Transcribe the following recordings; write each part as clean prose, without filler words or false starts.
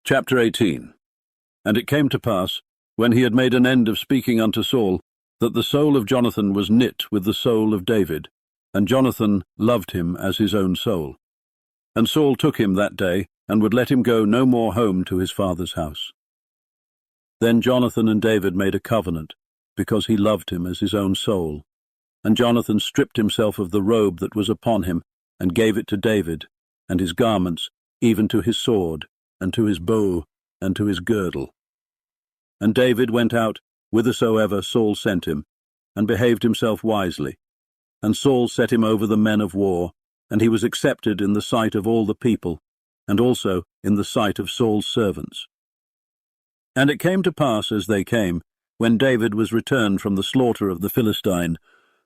Chapter 18. And it came to pass, when he had made an end of speaking unto Saul, that the soul of Jonathan was knit with the soul of David, and Jonathan loved him as his own soul. And Saul took him that day, and would let him go no more home to his father's house. Then Jonathan and David made a covenant, because he loved him as his own soul. And Jonathan stripped himself of the robe that was upon him, and gave it to David, and his garments, even to his sword, and to his bow, and to his girdle. And David went out whithersoever Saul sent him, and behaved himself wisely. And Saul set him over the men of war, and he was accepted in the sight of all the people, and also in the sight of Saul's servants. And it came to pass as they came, when David was returned from the slaughter of the Philistine,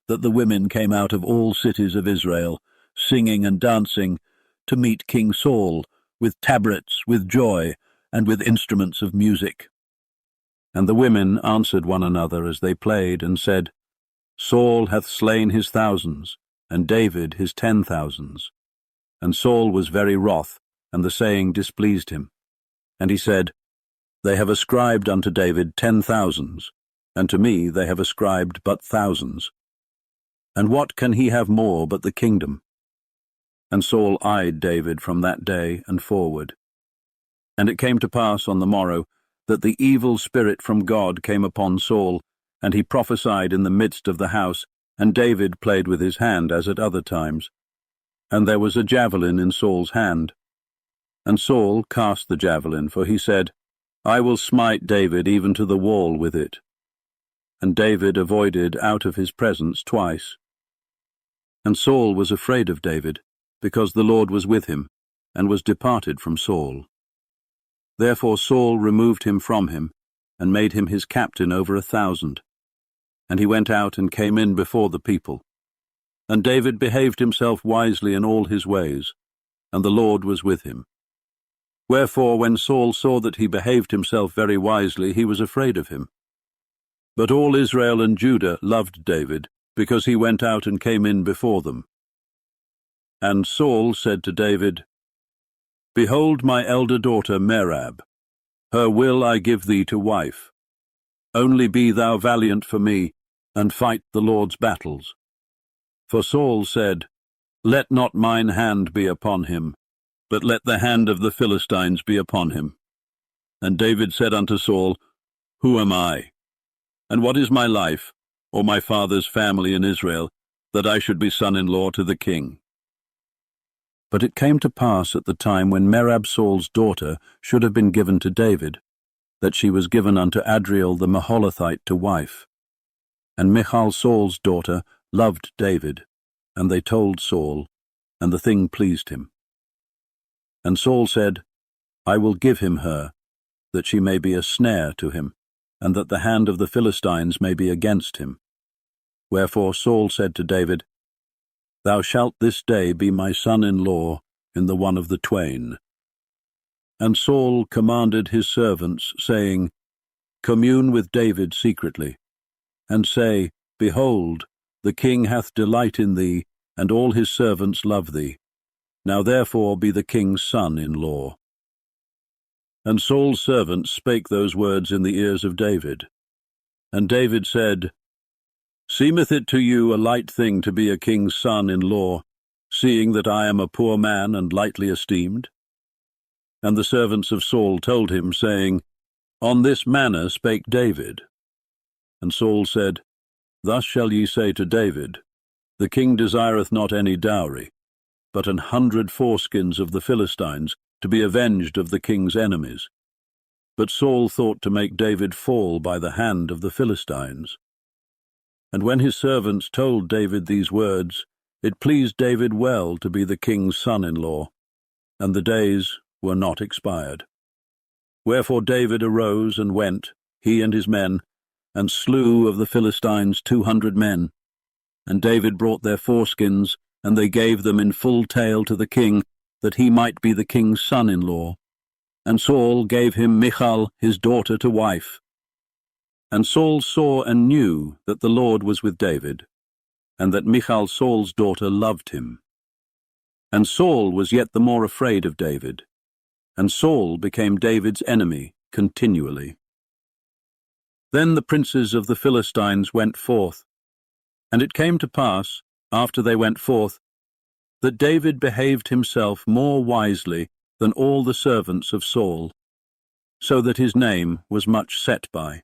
that the women came out of all cities of Israel, singing and dancing, to meet King Saul, with tabrets, with joy, and with instruments of music. And the women answered one another as they played, and said, Saul hath slain his thousands, and David his 10,000s. And Saul was very wroth, and the saying displeased him. And he said, They have ascribed unto David 10,000s, and to me they have ascribed but thousands. And what can he have more but the kingdom? And Saul eyed David from that day and forward. And it came to pass on the morrow that the evil spirit from God came upon Saul, and he prophesied in the midst of the house, and David played with his hand as at other times. And there was a javelin in Saul's hand. And Saul cast the javelin, for he said, I will smite David even to the wall with it. And David avoided out of his presence twice. And Saul was afraid of David, because the Lord was with him, and was departed from Saul. Therefore Saul removed him from him, and made him his captain over 1,000. And he went out and came in before the people. And David behaved himself wisely in all his ways, and the Lord was with him. Wherefore when Saul saw that he behaved himself very wisely, he was afraid of him. But all Israel and Judah loved David, because he went out and came in before them. And Saul said to David, Behold my elder daughter Merab. Her will I give thee to wife. Only be thou valiant for me, and fight the Lord's battles. For Saul said, Let not mine hand be upon him, but let the hand of the Philistines be upon him. And David said unto Saul, Who am I? And what is my life, or my father's family in Israel, that I should be son-in-law to the king? But it came to pass at the time when Merab Saul's daughter should have been given to David, that she was given unto Adriel the Maholathite to wife. And Michal Saul's daughter loved David, and they told Saul, and the thing pleased him. And Saul said, I will give him her, that she may be a snare to him, and that the hand of the Philistines may be against him. Wherefore Saul said to David, Thou shalt this day be my son-in-law in the one of the twain. And Saul commanded his servants, saying, Commune with David secretly, and say, Behold, the king hath delight in thee, and all his servants love thee. Now therefore be the king's son-in-law. And Saul's servants spake those words in the ears of David. And David said, Seemeth it to you a light thing to be a king's son-in-law, seeing that I am a poor man and lightly esteemed? And the servants of Saul told him, saying, On this manner spake David. And Saul said, Thus shall ye say to David, The king desireth not any dowry, but 100 foreskins of the Philistines, to be avenged of the king's enemies. But Saul thought to make David fall by the hand of the Philistines. And when his servants told David these words, it pleased David well to be the king's son-in-law, and the days were not expired. Wherefore David arose and went, he and his men, and slew of the Philistines 200 men. And David brought their foreskins, and they gave them in full tale to the king, that he might be the king's son-in-law. And Saul gave him Michal his daughter to wife. And Saul saw and knew that the Lord was with David, and that Michal Saul's daughter loved him. And Saul was yet the more afraid of David. and Saul became David's enemy continually. Then the princes of the Philistines went forth, and it came to pass, after they went forth, that David behaved himself more wisely than all the servants of Saul, so that his name was much set by.